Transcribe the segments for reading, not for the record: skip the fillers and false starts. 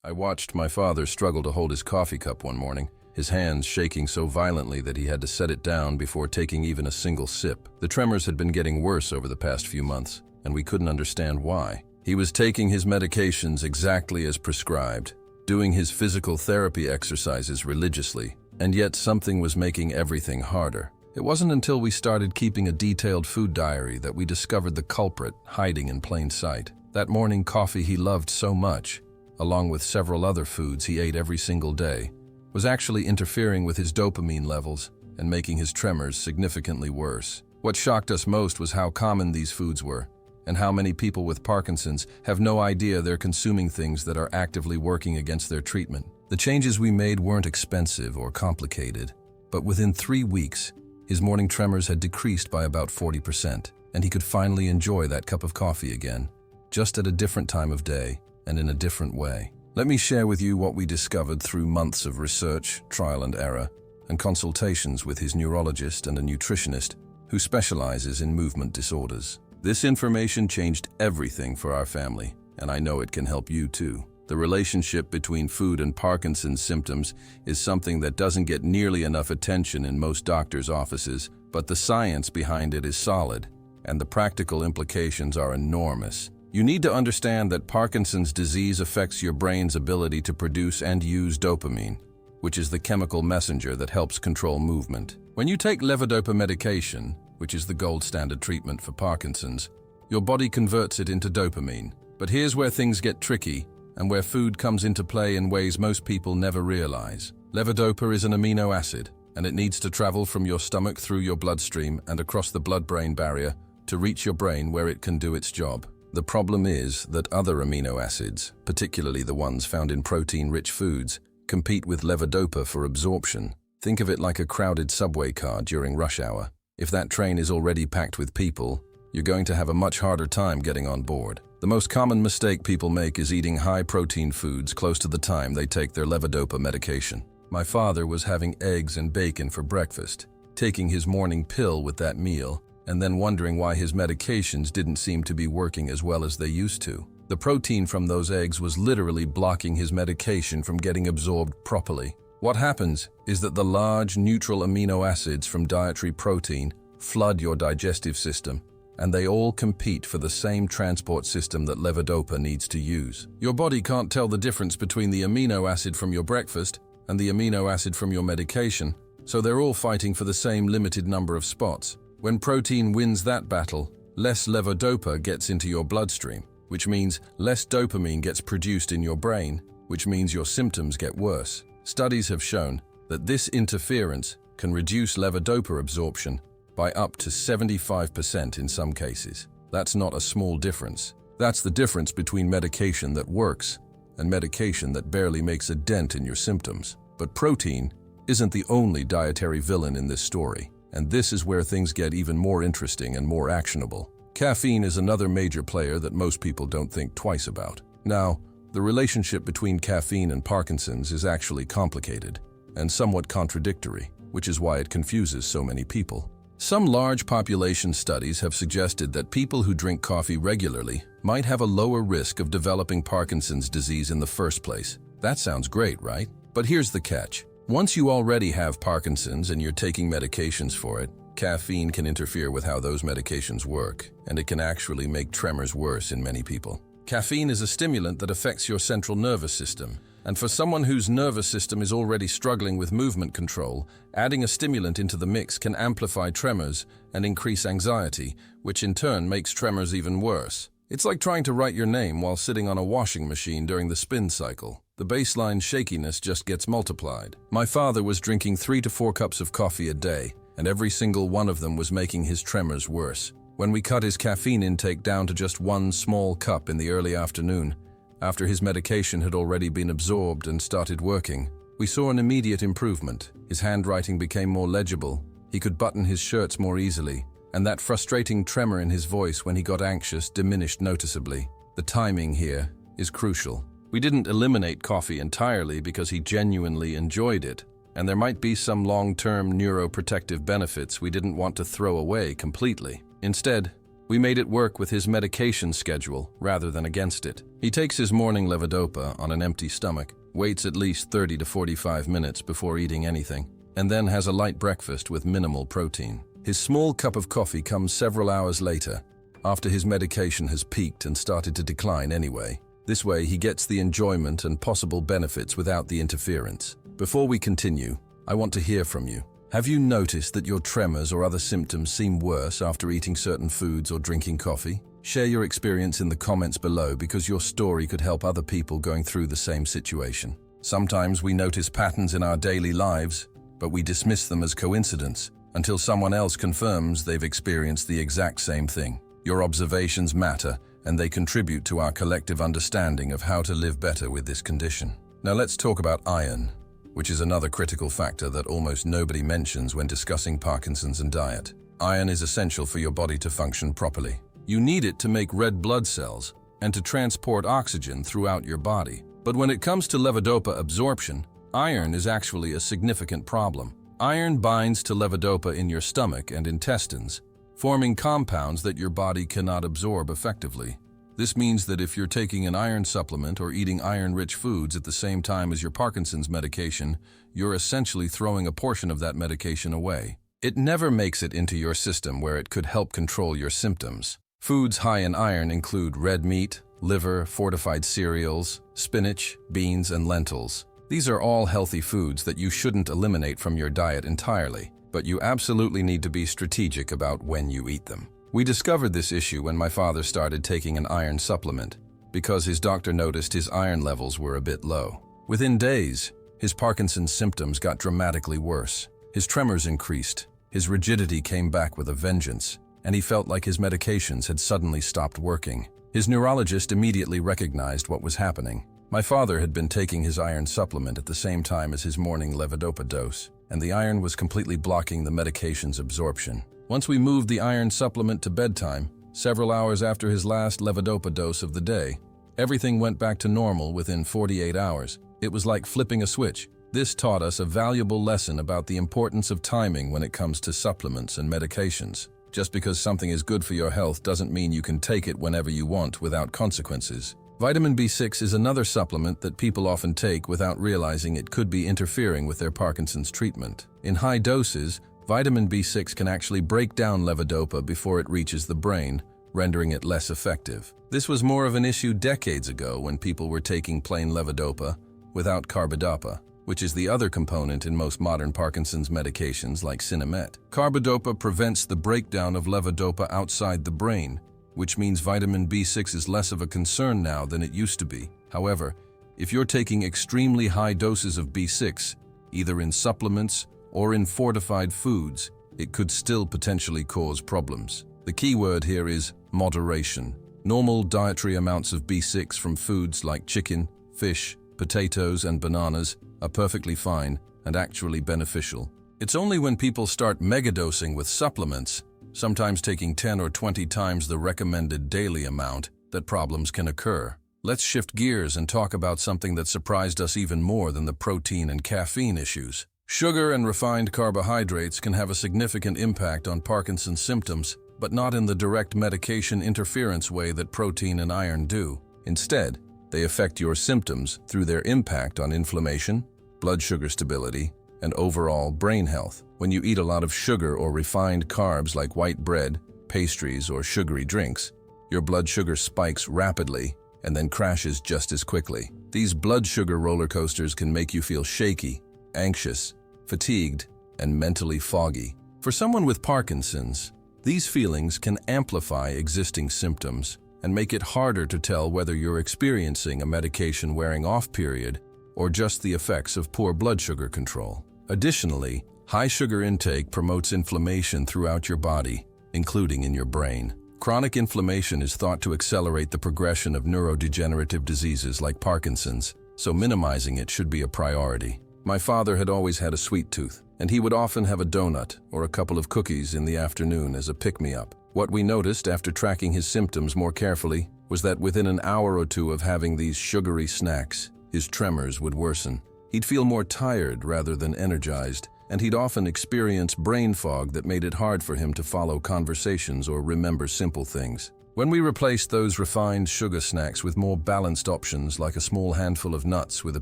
I watched my father struggle to hold his coffee cup one morning, his hands shaking so violently that he had to set it down before taking even a single sip. The tremors had been getting worse over the past few months, and we couldn't understand why. He was taking his medications exactly as prescribed, doing his physical therapy exercises religiously, and yet something was making everything harder. It wasn't until we started keeping a detailed food diary that we discovered the culprit hiding in plain sight. That morning coffee he loved so much, along with several other foods he ate every single day, was actually interfering with his dopamine levels and making his tremors significantly worse. What shocked us most was how common these foods were, and how many people with Parkinson's have no idea they're consuming things that are actively working against their treatment. The changes we made weren't expensive or complicated, but within 3 weeks, his morning tremors had decreased by about 40%, and he could finally enjoy that cup of coffee again, just at a different time of day and in a different way. Let me share with you what we discovered through months of research, trial and error, and consultations with his neurologist and a nutritionist who specializes in movement disorders. This information changed everything for our family, and I know it can help you too. The relationship between food and Parkinson's symptoms is something that doesn't get nearly enough attention in most doctors' offices, but the science behind it is solid, and the practical implications are enormous. You need to understand that Parkinson's disease affects your brain's ability to produce and use dopamine, which is the chemical messenger that helps control movement. When you take levodopa medication, which is the gold standard treatment for Parkinson's, your body converts it into dopamine. But here's where things get tricky and where food comes into play in ways most people never realize. Levodopa is an amino acid, and it needs to travel from your stomach through your bloodstream and across the blood-brain barrier to reach your brain where it can do its job. The problem is that other amino acids, particularly the ones found in protein-rich foods, compete with levodopa for absorption. Think of it like a crowded subway car during rush hour. If that train is already packed with people, you're going to have a much harder time getting on board. The most common mistake people make is eating high-protein foods close to the time they take their levodopa medication. My father was having eggs and bacon for breakfast, taking his morning pill with that meal, and then wondering why his medications didn't seem to be working as well as they used to. The protein from those eggs was literally blocking his medication from getting absorbed properly. What happens is that the large neutral amino acids from dietary protein flood your digestive system, and they all compete for the same transport system that levodopa needs to use. Your body can't tell the difference between the amino acid from your breakfast and the amino acid from your medication, so they're all fighting for the same limited number of spots. When protein wins that battle, less levodopa gets into your bloodstream, which means less dopamine gets produced in your brain, which means your symptoms get worse. Studies have shown that this interference can reduce levodopa absorption by up to 75% in some cases. That's not a small difference. That's the difference between medication that works and medication that barely makes a dent in your symptoms. But protein isn't the only dietary villain in this story. And this is where things get even more interesting and more actionable. Caffeine is another major player that most people don't think twice about. Now, the relationship between caffeine and Parkinson's is actually complicated and somewhat contradictory, which is why it confuses so many people. Some large population studies have suggested that people who drink coffee regularly might have a lower risk of developing Parkinson's disease in the first place. That sounds great, right? But here's the catch. Once you already have Parkinson's and you're taking medications for it, caffeine can interfere with how those medications work, and it can actually make tremors worse in many people. Caffeine is a stimulant that affects your central nervous system, and for someone whose nervous system is already struggling with movement control, adding a stimulant into the mix can amplify tremors and increase anxiety, which in turn makes tremors even worse. It's like trying to write your name while sitting on a washing machine during the spin cycle. The baseline shakiness just gets multiplied. My father was drinking 3 to 4 cups of coffee a day, and every single one of them was making his tremors worse. When we cut his caffeine intake down to just 1 small cup in the early afternoon, after his medication had already been absorbed and started working, we saw an immediate improvement. His handwriting became more legible, he could button his shirts more easily, and that frustrating tremor in his voice when he got anxious diminished noticeably. The timing here is crucial. We didn't eliminate coffee entirely because he genuinely enjoyed it, and there might be some long-term neuroprotective benefits we didn't want to throw away completely. Instead, We made it work with his medication schedule rather than against it. He takes his morning levodopa on an empty stomach, waits at least 30 to 45 minutes before eating anything, and then has a light breakfast with minimal protein. His small cup of coffee comes several hours later, after his medication has peaked and started to decline anyway. This way, he gets the enjoyment and possible benefits without the interference. Before we continue, I want to hear from you. Have you noticed that your tremors or other symptoms seem worse after eating certain foods or drinking coffee? Share your experience in the comments below because your story could help other people going through the same situation. Sometimes we notice patterns in our daily lives, but we dismiss them as coincidence until someone else confirms they've experienced the exact same thing. Your observations matter, and they contribute to our collective understanding of how to live better with this condition. Now let's talk about iron, which is another critical factor that almost nobody mentions when discussing Parkinson's and diet. Iron is essential for your body to function properly. You need it to make red blood cells and to transport oxygen throughout your body. But when it comes to levodopa absorption, iron is actually a significant problem. Iron binds to levodopa in your stomach and intestines, forming compounds that your body cannot absorb effectively. This means that if you're taking an iron supplement or eating iron-rich foods at the same time as your Parkinson's medication, you're essentially throwing a portion of that medication away. It never makes it into your system where it could help control your symptoms. Foods high in iron include red meat, liver, fortified cereals, spinach, beans, and lentils. These are all healthy foods that you shouldn't eliminate from your diet entirely, but you absolutely need to be strategic about when you eat them. We discovered this issue when my father started taking an iron supplement because his doctor noticed his iron levels were a bit low. Within days, his Parkinson's symptoms got dramatically worse. His tremors increased, his rigidity came back with a vengeance, and he felt like his medications had suddenly stopped working. His neurologist immediately recognized what was happening. My father had been taking his iron supplement at the same time as his morning levodopa dose, and the iron was completely blocking the medication's absorption. Once we moved the iron supplement to bedtime, several hours after his last levodopa dose of the day, everything went back to normal within 48 hours. It was like flipping a switch. This taught us a valuable lesson about the importance of timing when it comes to supplements and medications. Just because something is good for your health doesn't mean you can take it whenever you want without consequences. Vitamin B6 is another supplement that people often take without realizing it could be interfering with their Parkinson's treatment. In high doses, vitamin B6 can actually break down levodopa before it reaches the brain, rendering it less effective. This was more of an issue decades ago when people were taking plain levodopa without carbidopa, which is the other component in most modern Parkinson's medications like Sinemet. Carbidopa prevents the breakdown of levodopa outside the brain, which means vitamin B6 is less of a concern now than it used to be. However, if you're taking extremely high doses of B6, either in supplements or in fortified foods, it could still potentially cause problems. The key word here is moderation. Normal dietary amounts of B6 from foods like chicken, fish, potatoes, and bananas are perfectly fine and actually beneficial. It's only when people start megadosing with supplements, sometimes taking 10 or 20 times the recommended daily amount, that problems can occur. Let's shift gears and talk about something that surprised us even more than the protein and caffeine issues. Sugar and refined carbohydrates can have a significant impact on Parkinson's symptoms, but not in the direct medication interference way that protein and iron do. Instead, they affect your symptoms through their impact on inflammation, blood sugar stability, and overall brain health. When you eat a lot of sugar or refined carbs like white bread, pastries, or sugary drinks, your blood sugar spikes rapidly and then crashes just as quickly. These blood sugar roller coasters can make you feel shaky, anxious, fatigued, and mentally foggy. For someone with Parkinson's, these feelings can amplify existing symptoms and make it harder to tell whether you're experiencing a medication wearing off period or just the effects of poor blood sugar control. Additionally, high sugar intake promotes inflammation throughout your body, including in your brain. Chronic inflammation is thought to accelerate the progression of neurodegenerative diseases like Parkinson's, so minimizing it should be a priority. My father had always had a sweet tooth, and he would often have a donut or a couple of cookies in the afternoon as a pick-me-up. What we noticed after tracking his symptoms more carefully was that within an hour or two of having these sugary snacks, his tremors would worsen. He'd feel more tired rather than energized, and he'd often experience brain fog that made it hard for him to follow conversations or remember simple things. When we replaced those refined sugar snacks with more balanced options like a small handful of nuts with a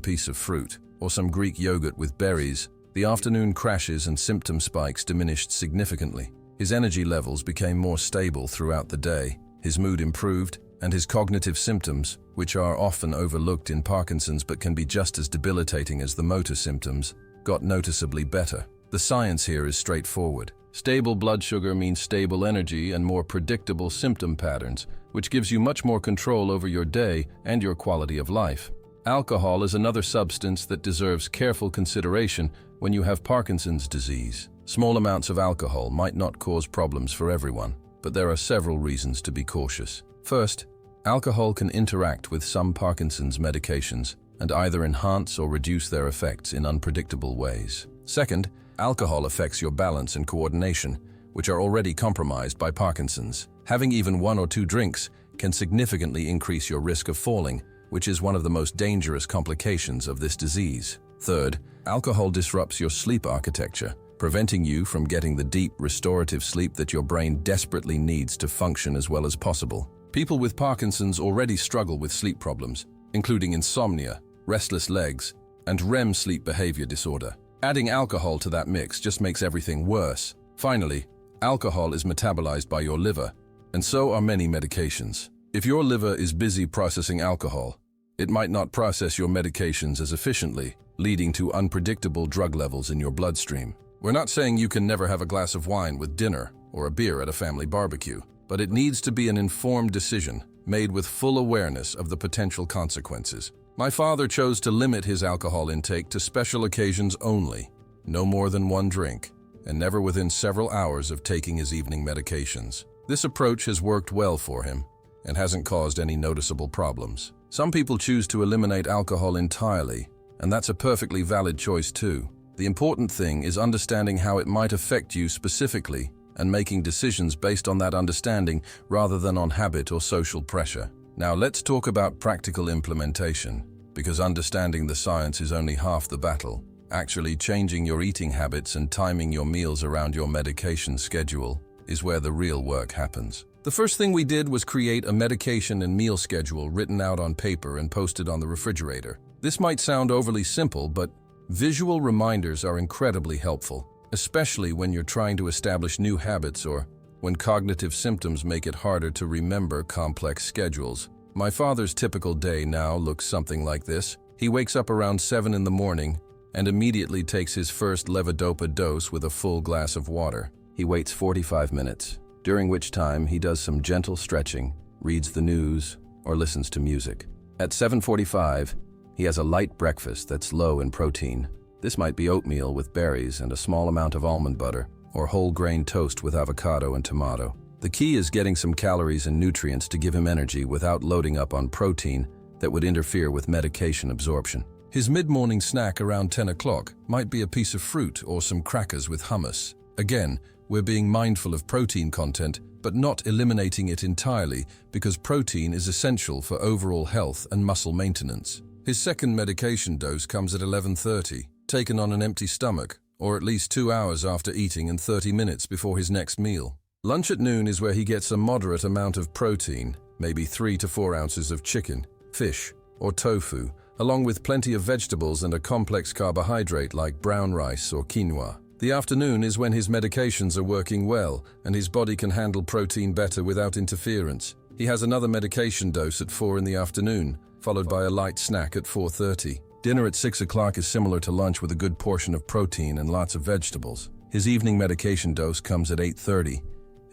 piece of fruit, or some Greek yogurt with berries, the afternoon crashes and symptom spikes diminished significantly. His energy levels became more stable throughout the day, his mood improved, and his cognitive symptoms, which are often overlooked in Parkinson's but can be just as debilitating as the motor symptoms, got noticeably better. The science here is straightforward. Stable blood sugar means stable energy and more predictable symptom patterns, which gives you much more control over your day and your quality of life. Alcohol is another substance that deserves careful consideration when you have Parkinson's disease. Small amounts of alcohol might not cause problems for everyone, but there are several reasons to be cautious. First, alcohol can interact with some Parkinson's medications and either enhance or reduce their effects in unpredictable ways. Second, alcohol affects your balance and coordination, which are already compromised by Parkinson's. Having even 1 or 2 drinks can significantly increase your risk of falling, which is one of the most dangerous complications of this disease. Third, alcohol disrupts your sleep architecture, preventing you from getting the deep, restorative sleep that your brain desperately needs to function as well as possible. People with Parkinson's already struggle with sleep problems, including insomnia, restless legs, and REM sleep behavior disorder. Adding alcohol to that mix just makes everything worse. Finally, alcohol is metabolized by your liver, and so are many medications. If your liver is busy processing alcohol, it might not process your medications as efficiently, leading to unpredictable drug levels in your bloodstream. We're not saying you can never have a glass of wine with dinner or a beer at a family barbecue, but it needs to be an informed decision made with full awareness of the potential consequences. My father chose to limit his alcohol intake to special occasions only, no more than 1 drink, and never within several hours of taking his evening medications. This approach has worked well for him and hasn't caused any noticeable problems. Some people choose to eliminate alcohol entirely, and that's a perfectly valid choice too. The important thing is understanding how it might affect you specifically and making decisions based on that understanding rather than on habit or social pressure. Now let's talk about practical implementation, because understanding the science is only half the battle. Actually changing your eating habits and timing your meals around your medication schedule is where the real work happens. The first thing we did was create a medication and meal schedule written out on paper and posted on the refrigerator. This might sound overly simple, but visual reminders are incredibly helpful, especially when you're trying to establish new habits or when cognitive symptoms make it harder to remember complex schedules. My father's typical day now looks something like this. He wakes up around 7 in the morning and immediately takes his first levodopa dose with a full glass of water. He waits 45 minutes, during which time he does some gentle stretching, reads the news, or listens to music. At 7:45, he has a light breakfast that's low in protein. This might be oatmeal with berries and a small amount of almond butter, or whole grain toast with avocado and tomato. The key is getting some calories and nutrients to give him energy without loading up on protein that would interfere with medication absorption. His mid-morning snack around 10 o'clock might be a piece of fruit or some crackers with hummus. Again, we're being mindful of protein content, but not eliminating it entirely because protein is essential for overall health and muscle maintenance. His second medication dose comes at 11:30, taken on an empty stomach, or at least 2 hours after eating and 30 minutes before his next meal. Lunch at noon is where he gets a moderate amount of protein, maybe 3 to 4 ounces of chicken, fish, or tofu, along with plenty of vegetables and a complex carbohydrate like brown rice or quinoa. The afternoon is when his medications are working well and his body can handle protein better without interference. He has another medication dose at 4 in the afternoon, followed by a light snack at 4:30. Dinner at 6 o'clock is similar to lunch with a good portion of protein and lots of vegetables. His evening medication dose comes at 8:30,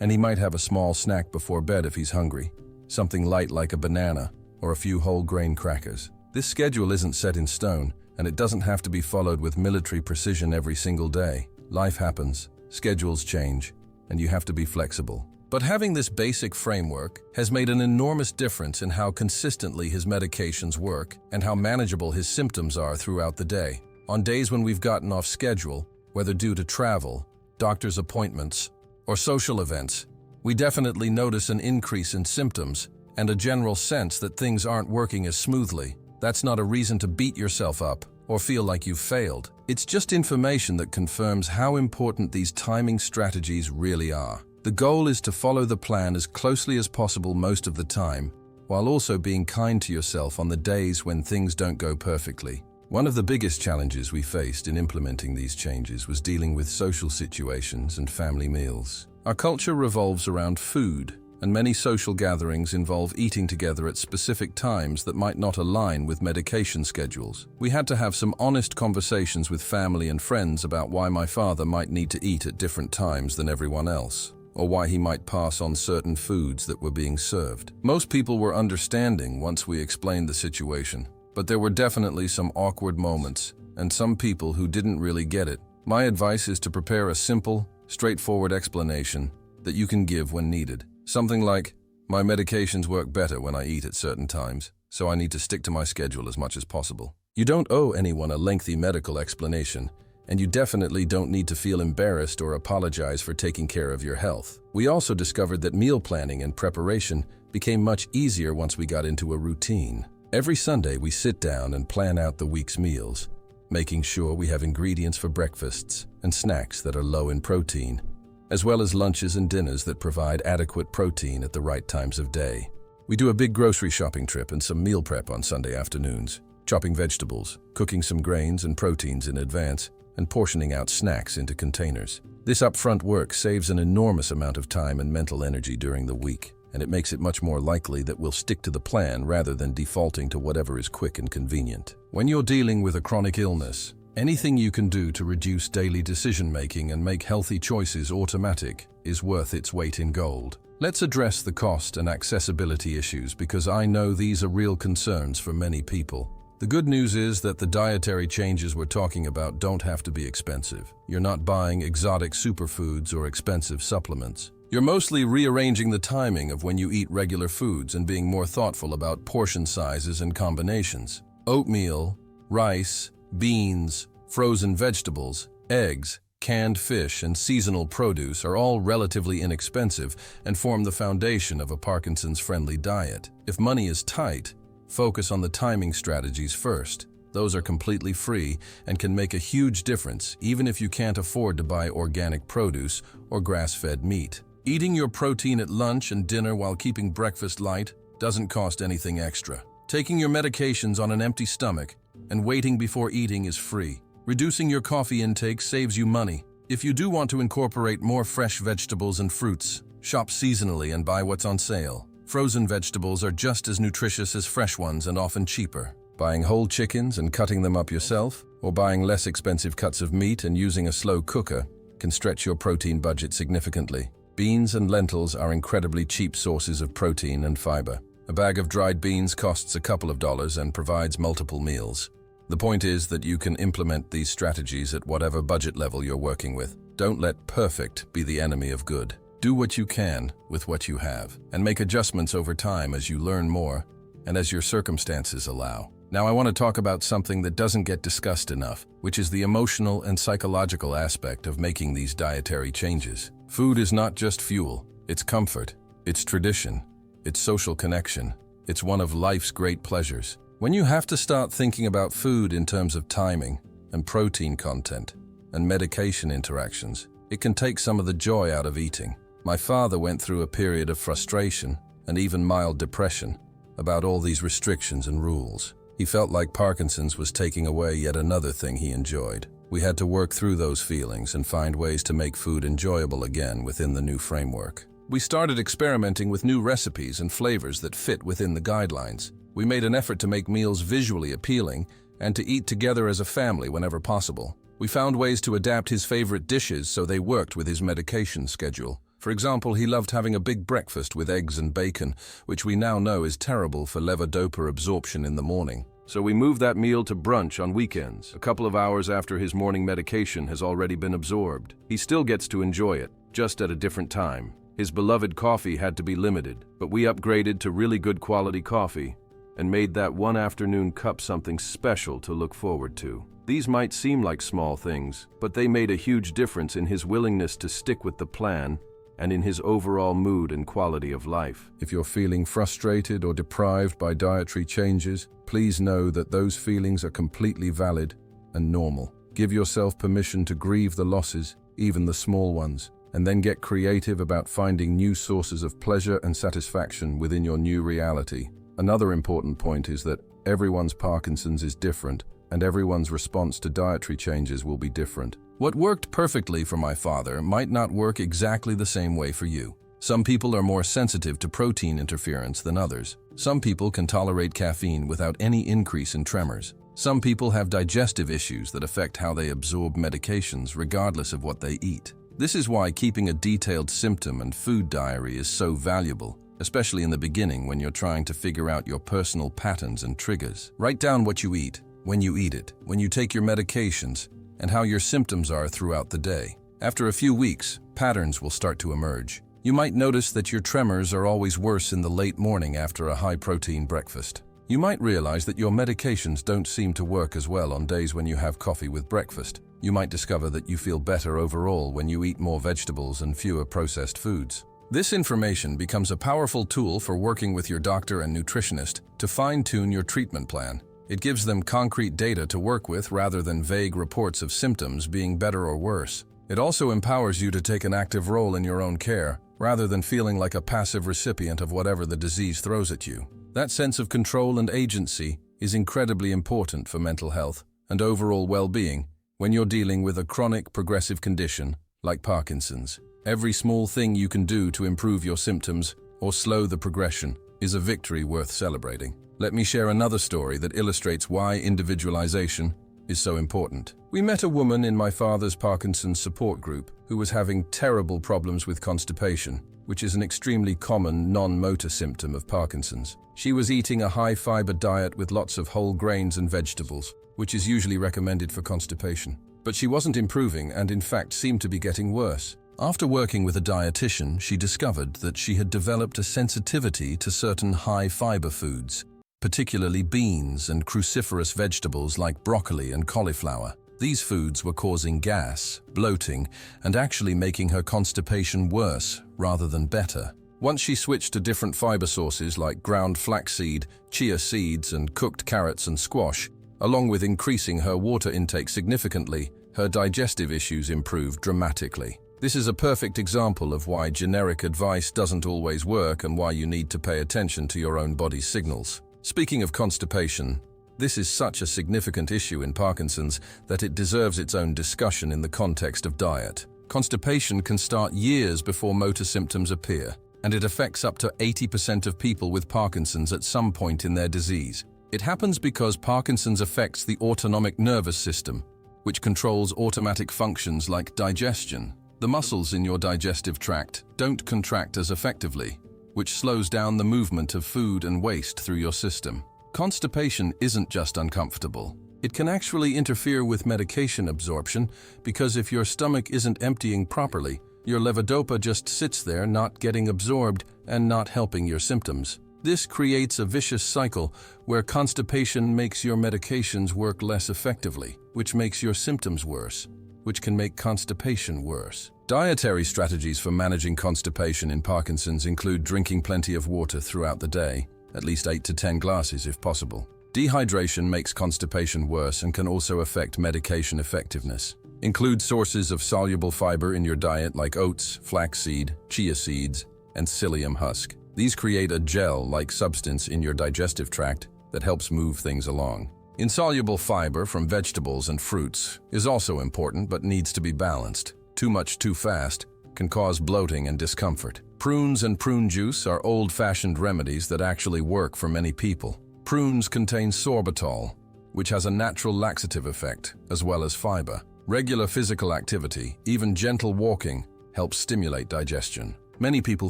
and he might have a small snack before bed if he's hungry, something light like a banana or a few whole grain crackers. This schedule isn't set in stone, and it doesn't have to be followed with military precision every single day. Life happens, schedules change, and you have to be flexible. But having this basic framework has made an enormous difference in how consistently his medications work and how manageable his symptoms are throughout the day. On days when we've gotten off schedule, whether due to travel, doctor's appointments, or social events, we definitely notice an increase in symptoms and a general sense that things aren't working as smoothly. That's not a reason to beat yourself up or feel like you've failed. It's just information that confirms how important these timing strategies really are. The goal is to follow the plan as closely as possible most of the time, while also being kind to yourself on the days when things don't go perfectly. One of the biggest challenges we faced in implementing these changes was dealing with social situations and family meals. Our culture revolves around food, and many social gatherings involve eating together at specific times that might not align with medication schedules. We had to have some honest conversations with family and friends about why my father might need to eat at different times than everyone else, or why he might pass on certain foods that were being served. Most people were understanding once we explained the situation, but there were definitely some awkward moments, and some people who didn't really get it. My advice is to prepare a simple, straightforward explanation that you can give when needed. Something like, my medications work better when I eat at certain times, so I need to stick to my schedule as much as possible. You don't owe anyone a lengthy medical explanation, and you definitely don't need to feel embarrassed or apologize for taking care of your health. We also discovered that meal planning and preparation became much easier once we got into a routine. Every Sunday, we sit down and plan out the week's meals, making sure we have ingredients for breakfasts and snacks that are low in protein, as well as lunches and dinners that provide adequate protein at the right times of day. We do a big grocery shopping trip and some meal prep on Sunday afternoons, chopping vegetables, cooking some grains and proteins in advance, and portioning out snacks into containers. This upfront work saves an enormous amount of time and mental energy during the week, and it makes it much more likely that we'll stick to the plan rather than defaulting to whatever is quick and convenient. When you're dealing with a chronic illness, anything you can do to reduce daily decision-making and make healthy choices automatic is worth its weight in gold. Let's address the cost and accessibility issues because I know these are real concerns for many people. The good news is that the dietary changes we're talking about don't have to be expensive. You're not buying exotic superfoods or expensive supplements. You're mostly rearranging the timing of when you eat regular foods and being more thoughtful about portion sizes and combinations. Oatmeal, rice, beans, frozen vegetables, eggs, canned fish, and seasonal produce are all relatively inexpensive and form the foundation of a Parkinson's-friendly diet. If money is tight, focus on the timing strategies first. Those are completely free and can make a huge difference even if you can't afford to buy organic produce or grass-fed meat. Eating your protein at lunch and dinner while keeping breakfast light doesn't cost anything extra. Taking your medications on an empty stomach and waiting before eating is free. Reducing your coffee intake saves you money. If you do want to incorporate more fresh vegetables and fruits, shop seasonally and buy what's on sale. Frozen vegetables are just as nutritious as fresh ones and often cheaper. Buying whole chickens and cutting them up yourself, or buying less expensive cuts of meat and using a slow cooker can stretch your protein budget significantly. Beans and lentils are incredibly cheap sources of protein and fiber. A bag of dried beans costs a couple of dollars and provides multiple meals. The point is that you can implement these strategies at whatever budget level you're working with. Don't let perfect be the enemy of good. Do what you can with what you have, and make adjustments over time as you learn more and as your circumstances allow. Now I want to talk about something that doesn't get discussed enough, which is the emotional and psychological aspect of making these dietary changes. Food is not just fuel, it's comfort, it's tradition, it's social connection, it's one of life's great pleasures. When you have to start thinking about food in terms of timing and protein content and medication interactions, it can take some of the joy out of eating. My father went through a period of frustration and even mild depression about all these restrictions and rules. He felt like Parkinson's was taking away yet another thing he enjoyed. We had to work through those feelings and find ways to make food enjoyable again within the new framework. We started experimenting with new recipes and flavors that fit within the guidelines. We made an effort to make meals visually appealing and to eat together as a family whenever possible. We found ways to adapt his favorite dishes so they worked with his medication schedule. For example, he loved having a big breakfast with eggs and bacon, which we now know is terrible for levodopa absorption in the morning. So we moved that meal to brunch on weekends, a couple of hours after his morning medication has already been absorbed. He still gets to enjoy it, just at a different time. His beloved coffee had to be limited, but we upgraded to really good quality coffee and made that one afternoon cup something special to look forward to. These might seem like small things, but they made a huge difference in his willingness to stick with the plan and in his overall mood and quality of life. If you're feeling frustrated or deprived by dietary changes, please know that those feelings are completely valid and normal. Give yourself permission to grieve the losses, even the small ones, and then get creative about finding new sources of pleasure and satisfaction within your new reality. Another important point is that everyone's Parkinson's is different, and everyone's response to dietary changes will be different. What worked perfectly for my father might not work exactly the same way for you. Some people are more sensitive to protein interference than others. Some people can tolerate caffeine without any increase in tremors. Some people have digestive issues that affect how they absorb medications regardless of what they eat. This is why keeping a detailed symptom and food diary is so valuable, especially in the beginning when you're trying to figure out your personal patterns and triggers. Write down what you eat, when you eat it, when you take your medications, and how your symptoms are throughout the day. After a few weeks, patterns will start to emerge. You might notice that your tremors are always worse in the late morning after a high-protein breakfast. You might realize that your medications don't seem to work as well on days when you have coffee with breakfast. You might discover that you feel better overall when you eat more vegetables and fewer processed foods. This information becomes a powerful tool for working with your doctor and nutritionist to fine-tune your treatment plan. It gives them concrete data to work with rather than vague reports of symptoms being better or worse. It also empowers you to take an active role in your own care, rather than feeling like a passive recipient of whatever the disease throws at you. That sense of control and agency is incredibly important for mental health and overall well-being when you're dealing with a chronic progressive condition like Parkinson's. Every small thing you can do to improve your symptoms or slow the progression is a victory worth celebrating. Let me share another story that illustrates why individualization is so important. We met a woman in my father's Parkinson's support group who was having terrible problems with constipation, which is an extremely common non-motor symptom of Parkinson's. She was eating a high-fiber diet with lots of whole grains and vegetables, which is usually recommended for constipation. But she wasn't improving and in fact seemed to be getting worse. After working with a dietitian, she discovered that she had developed a sensitivity to certain high-fiber foods, particularly beans and cruciferous vegetables like broccoli and cauliflower. These foods were causing gas, bloating, and actually making her constipation worse rather than better. Once she switched to different fiber sources like ground flaxseed, chia seeds, and cooked carrots and squash, along with increasing her water intake significantly, her digestive issues improved dramatically. This is a perfect example of why generic advice doesn't always work and why you need to pay attention to your own body's signals. Speaking of constipation, this is such a significant issue in Parkinson's that it deserves its own discussion in the context of diet. Constipation can start years before motor symptoms appear, and it affects up to 80% of people with Parkinson's at some point in their disease. It happens because Parkinson's affects the autonomic nervous system, which controls automatic functions like digestion. The muscles in your digestive tract don't contract as effectively, which slows down the movement of food and waste through your system. Constipation isn't just uncomfortable. It can actually interfere with medication absorption because if your stomach isn't emptying properly, your levodopa just sits there not getting absorbed and not helping your symptoms. This creates a vicious cycle where constipation makes your medications work less effectively, which makes your symptoms worse, which can make constipation worse. Dietary strategies for managing constipation in Parkinson's include drinking plenty of water throughout the day, at least 8 to 10 glasses if possible. Dehydration makes constipation worse and can also affect medication effectiveness. Include sources of soluble fiber in your diet like oats, flaxseed, chia seeds, and psyllium husk. These create a gel-like substance in your digestive tract that helps move things along. Insoluble fiber from vegetables and fruits is also important but needs to be balanced. Too much too fast can cause bloating and discomfort. Prunes and prune juice are old-fashioned remedies that actually work for many people. Prunes contain sorbitol, which has a natural laxative effect, as well as fiber. Regular physical activity, even gentle walking, helps stimulate digestion. Many people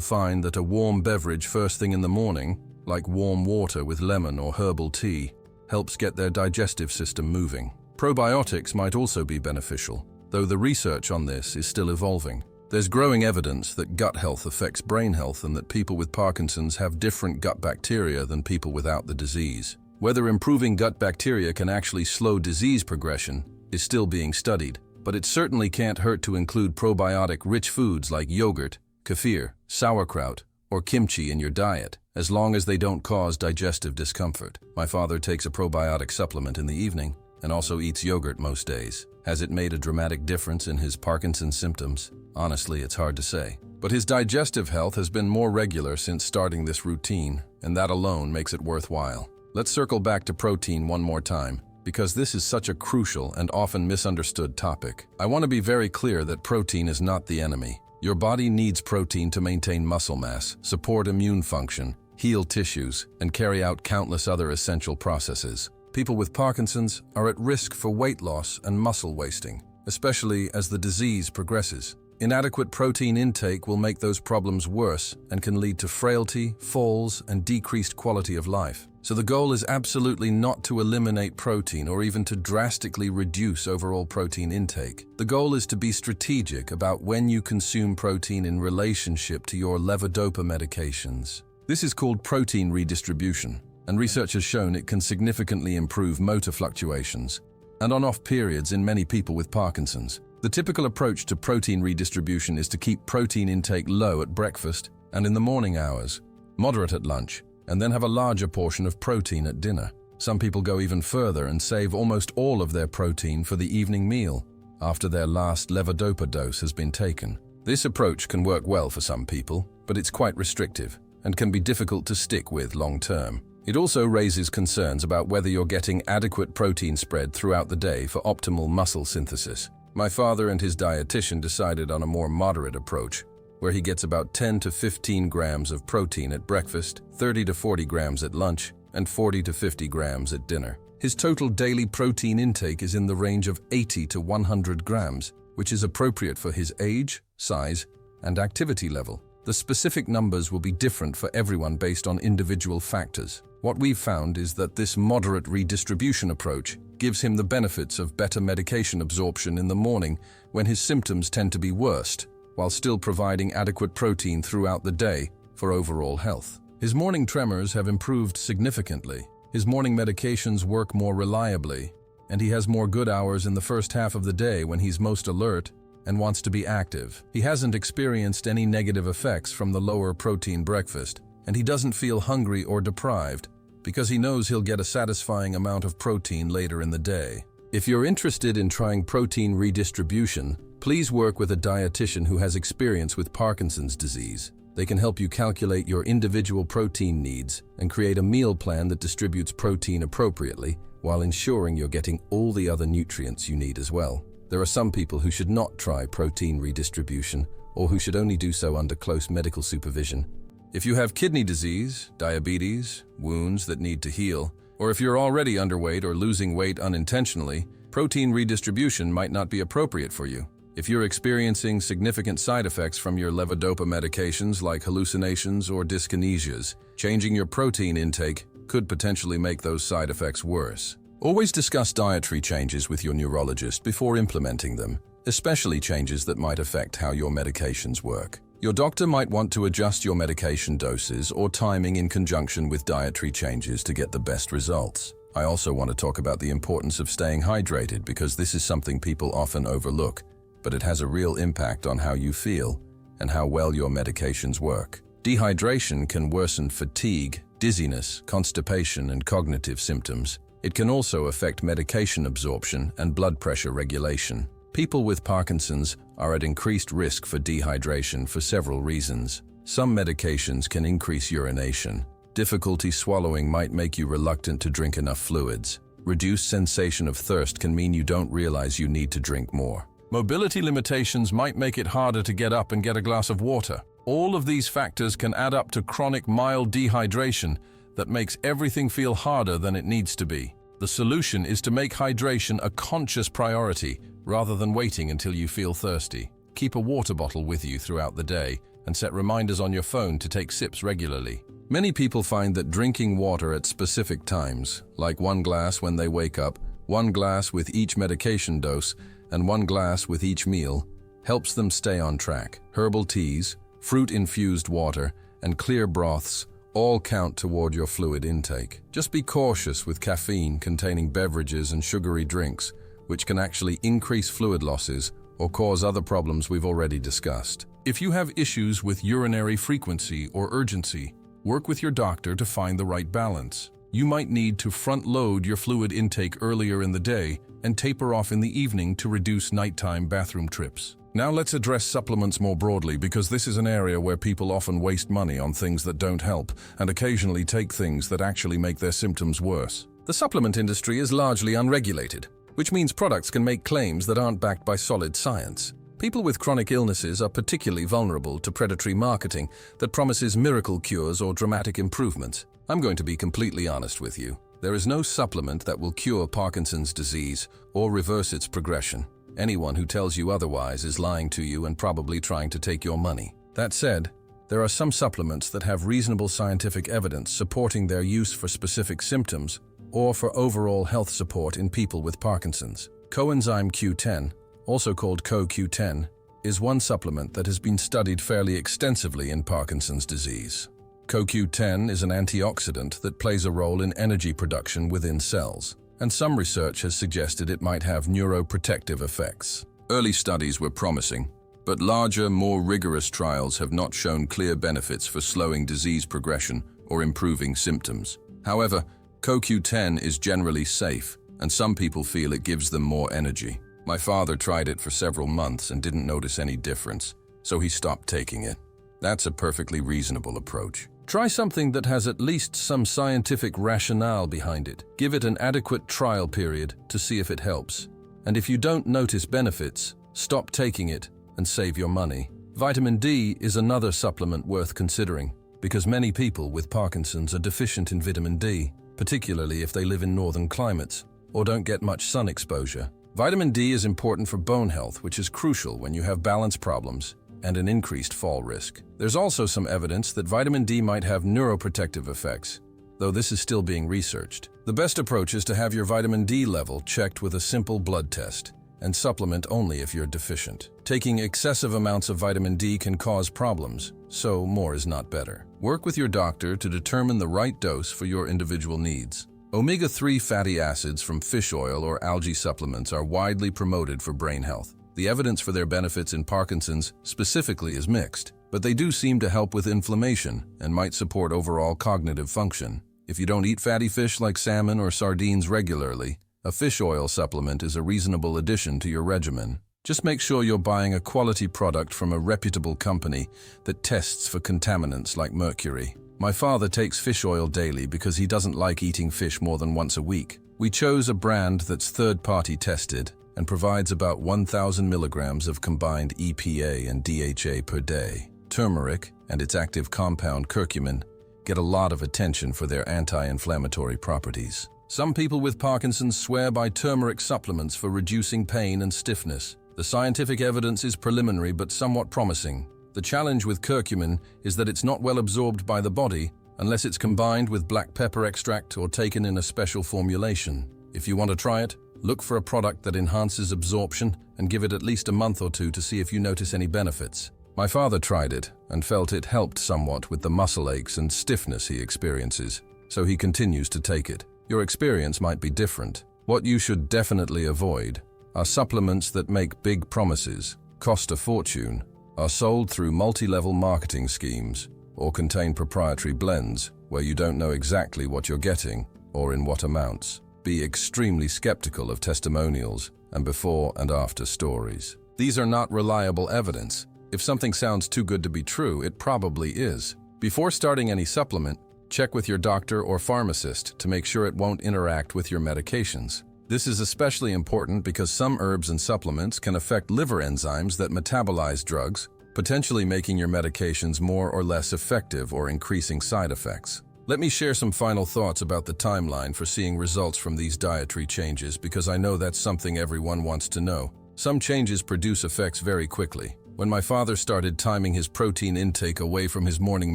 find that a warm beverage first thing in the morning, like warm water with lemon or herbal tea, helps get their digestive system moving. Probiotics might also be beneficial, though the research on this is still evolving. There's growing evidence that gut health affects brain health and that people with Parkinson's have different gut bacteria than people without the disease. Whether improving gut bacteria can actually slow disease progression is still being studied, but it certainly can't hurt to include probiotic-rich foods like yogurt kefir, sauerkraut, or kimchi in your diet, as long as they don't cause digestive discomfort. My father takes a probiotic supplement in the evening and also eats yogurt most days. Has it made a dramatic difference in his Parkinson's symptoms? Honestly, it's hard to say. But his digestive health has been more regular since starting this routine, and that alone makes it worthwhile. Let's circle back to protein one more time, because this is such a crucial and often misunderstood topic. I want to be very clear that protein is not the enemy. Your body needs protein to maintain muscle mass, support immune function, heal tissues, and carry out countless other essential processes. People with Parkinson's are at risk for weight loss and muscle wasting, especially as the disease progresses. Inadequate protein intake will make those problems worse and can lead to frailty, falls, and decreased quality of life. So the goal is absolutely not to eliminate protein or even to drastically reduce overall protein intake. The goal is to be strategic about when you consume protein in relationship to your levodopa medications. This is called protein redistribution, and research has shown it can significantly improve motor fluctuations and on-off periods in many people with Parkinson's. The typical approach to protein redistribution is to keep protein intake low at breakfast and in the morning hours, moderate at lunch, and then have a larger portion of protein at dinner. Some people go even further and save almost all of their protein for the evening meal after their last levodopa dose has been taken. This approach can work well for some people, but it's quite restrictive and can be difficult to stick with long term. It also raises concerns about whether you're getting adequate protein spread throughout the day for optimal muscle synthesis. My father and his dietitian decided on a more moderate approach, where he gets about 10 to 15 grams of protein at breakfast, 30 to 40 grams at lunch, and 40 to 50 grams at dinner. His total daily protein intake is in the range of 80 to 100 grams, which is appropriate for his age, size, and activity level. The specific numbers will be different for everyone based on individual factors. What we've found is that this moderate redistribution approach gives him the benefits of better medication absorption in the morning when his symptoms tend to be worst, while still providing adequate protein throughout the day for overall health. His morning tremors have improved significantly. His morning medications work more reliably, and he has more good hours in the first half of the day when he's most alert and wants to be active. He hasn't experienced any negative effects from the lower protein breakfast, and he doesn't feel hungry or deprived because he knows he'll get a satisfying amount of protein later in the day. If you're interested in trying protein redistribution, please work with a dietitian who has experience with Parkinson's disease. They can help you calculate your individual protein needs and create a meal plan that distributes protein appropriately while ensuring you're getting all the other nutrients you need as well. There are some people who should not try protein redistribution or who should only do so under close medical supervision. If you have kidney disease, diabetes, wounds that need to heal, or if you're already underweight or losing weight unintentionally, protein redistribution might not be appropriate for you. If you're experiencing significant side effects from your levodopa medications like hallucinations or dyskinesias, changing your protein intake could potentially make those side effects worse. Always discuss dietary changes with your neurologist before implementing them, especially changes that might affect how your medications work. Your doctor might want to adjust your medication doses or timing in conjunction with dietary changes to get the best results. I also want to talk about the importance of staying hydrated because this is something people often overlook, but it has a real impact on how you feel and how well your medications work. Dehydration can worsen fatigue, dizziness, constipation, and cognitive symptoms. It can also affect medication absorption and blood pressure regulation. People with Parkinson's are at increased risk for dehydration for several reasons. Some medications can increase urination. Difficulty swallowing might make you reluctant to drink enough fluids. Reduced sensation of thirst can mean you don't realize you need to drink more. Mobility limitations might make it harder to get up and get a glass of water. All of these factors can add up to chronic mild dehydration that makes everything feel harder than it needs to be. The solution is to make hydration a conscious priority rather than waiting until you feel thirsty. Keep a water bottle with you throughout the day and set reminders on your phone to take sips regularly. Many people find that drinking water at specific times, like 1 glass when they wake up, 1 glass with each medication dose, and 1 glass with each meal, helps them stay on track. Herbal teas, fruit-infused water, and clear broths all count toward your fluid intake. Just be cautious with caffeine-containing beverages and sugary drinks, which can actually increase fluid losses or cause other problems we've already discussed. If you have issues with urinary frequency or urgency, work with your doctor to find the right balance. You might need to front-load your fluid intake earlier in the day and taper off in the evening to reduce nighttime bathroom trips. Now let's address supplements more broadly, because this is an area where people often waste money on things that don't help and occasionally take things that actually make their symptoms worse. The supplement industry is largely unregulated, which means products can make claims that aren't backed by solid science. People with chronic illnesses are particularly vulnerable to predatory marketing that promises miracle cures or dramatic improvements. I'm going to be completely honest with you. There is no supplement that will cure Parkinson's disease or reverse its progression. Anyone who tells you otherwise is lying to you and probably trying to take your money. That said, there are some supplements that have reasonable scientific evidence supporting their use for specific symptoms or for overall health support in people with Parkinson's. Coenzyme Q10, also called CoQ10, is one supplement that has been studied fairly extensively in Parkinson's disease. CoQ10 is an antioxidant that plays a role in energy production within cells, and some research has suggested it might have neuroprotective effects. Early studies were promising, but larger, more rigorous trials have not shown clear benefits for slowing disease progression or improving symptoms. However, CoQ10 is generally safe, and some people feel it gives them more energy. My father tried it for several months and didn't notice any difference, so he stopped taking it. That's a perfectly reasonable approach. Try something that has at least some scientific rationale behind it. Give it an adequate trial period to see if it helps. And if you don't notice benefits, stop taking it and save your money. Vitamin D is another supplement worth considering, because many people with Parkinson's are deficient in vitamin D, particularly if they live in northern climates or don't get much sun exposure. Vitamin D is important for bone health, which is crucial when you have balance problems and an increased fall risk. There's also some evidence that vitamin D might have neuroprotective effects, though this is still being researched. The best approach is to have your vitamin D level checked with a simple blood test, and supplement only if you're deficient. Taking excessive amounts of vitamin D can cause problems, so more is not better. Work with your doctor to determine the right dose for your individual needs. Omega-3 fatty acids from fish oil or algae supplements are widely promoted for brain health. The evidence for their benefits in Parkinson's specifically is mixed, but they do seem to help with inflammation and might support overall cognitive function. If you don't eat fatty fish like salmon or sardines regularly, a fish oil supplement is a reasonable addition to your regimen. Just make sure you're buying a quality product from a reputable company that tests for contaminants like mercury. My father takes fish oil daily because he doesn't like eating fish more than once a week. We chose a brand that's third-party tested and provides about 1,000 milligrams of combined EPA and DHA per day. Turmeric and its active compound curcumin get a lot of attention for their anti-inflammatory properties. Some people with Parkinson's swear by turmeric supplements for reducing pain and stiffness. The scientific evidence is preliminary but somewhat promising. The challenge with curcumin is that it's not well absorbed by the body unless it's combined with black pepper extract or taken in a special formulation. If you want to try it, look for a product that enhances absorption and give it at least a month or two to see if you notice any benefits. My father tried it and felt it helped somewhat with the muscle aches and stiffness he experiences, so he continues to take it. Your experience might be different. What you should definitely avoid are supplements that make big promises, cost a fortune, are sold through multi-level marketing schemes, or contain proprietary blends where you don't know exactly what you're getting or in what amounts. Be extremely skeptical of testimonials and before and after stories. These are not reliable evidence. If something sounds too good to be true, it probably is. Before starting any supplement, check with your doctor or pharmacist to make sure it won't interact with your medications. This is especially important because some herbs and supplements can affect liver enzymes that metabolize drugs, potentially making your medications more or less effective or increasing side effects. Let me share some final thoughts about the timeline for seeing results from these dietary changes, because I know that's something everyone wants to know. Some changes produce effects very quickly. When my father started timing his protein intake away from his morning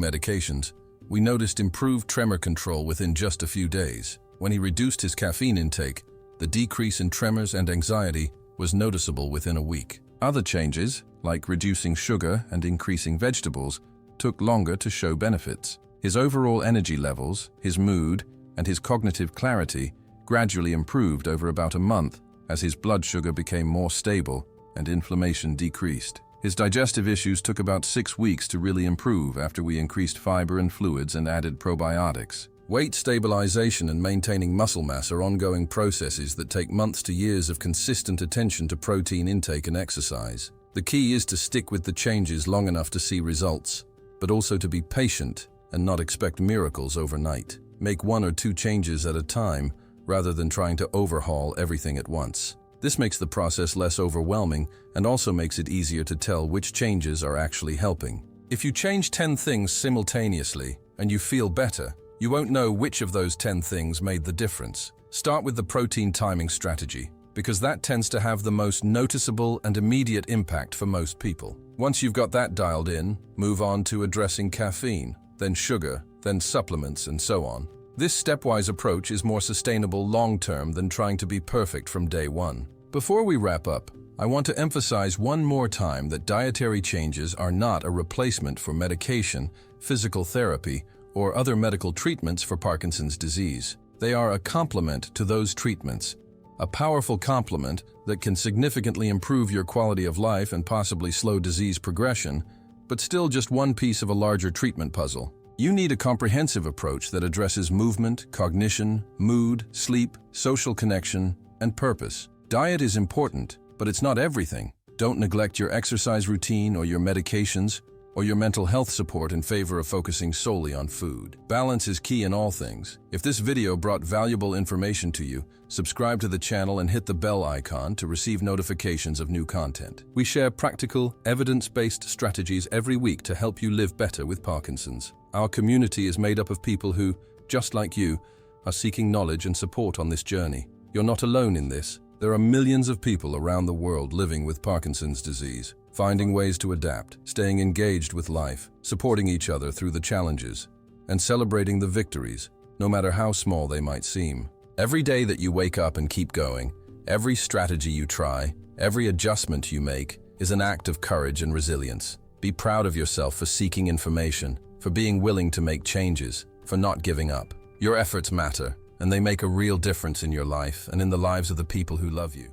medications, we noticed improved tremor control within just a few days. When he reduced his caffeine intake, the decrease in tremors and anxiety was noticeable within a week. Other changes, like reducing sugar and increasing vegetables, took longer to show benefits. His overall energy levels, his mood, and his cognitive clarity gradually improved over about a month as his blood sugar became more stable and inflammation decreased. His digestive issues took about 6 weeks to really improve after we increased fiber and fluids and added probiotics. Weight stabilization and maintaining muscle mass are ongoing processes that take months to years of consistent attention to protein intake and exercise. The key is to stick with the changes long enough to see results, but also to be patient and not expect miracles overnight. Make 1 or 2 changes at a time rather than trying to overhaul everything at once. This makes the process less overwhelming and also makes it easier to tell which changes are actually helping. If you change 10 things simultaneously and you feel better, you won't know which of those 10 things made the difference. Start with the protein timing strategy, because that tends to have the most noticeable and immediate impact for most people. Once you've got that dialed in, move on to addressing caffeine, then sugar, then supplements, and so on. This stepwise approach is more sustainable long-term than trying to be perfect from day one. Before we wrap up, I want to emphasize one more time that dietary changes are not a replacement for medication, physical therapy, or other medical treatments for Parkinson's disease. They are a complement to those treatments, a powerful complement that can significantly improve your quality of life and possibly slow disease progression, but still just one piece of a larger treatment puzzle. You need a comprehensive approach that addresses movement, cognition, mood, sleep, social connection, and purpose. Diet is important, but it's not everything. Don't neglect your exercise routine or your medications or your mental health support in favor of focusing solely on food. Balance is key in all things. If this video brought valuable information to you, subscribe to the channel and hit the bell icon to receive notifications of new content. We share practical, evidence-based strategies every week to help you live better with Parkinson's. Our community is made up of people who, just like you, are seeking knowledge and support on this journey. You're not alone in this. There are millions of people around the world living with Parkinson's disease, finding ways to adapt, staying engaged with life, supporting each other through the challenges, and celebrating the victories, no matter how small they might seem. Every day that you wake up and keep going, every strategy you try, every adjustment you make is an act of courage and resilience. Be proud of yourself for seeking information, for being willing to make changes, for not giving up. Your efforts matter, and they make a real difference in your life and in the lives of the people who love you.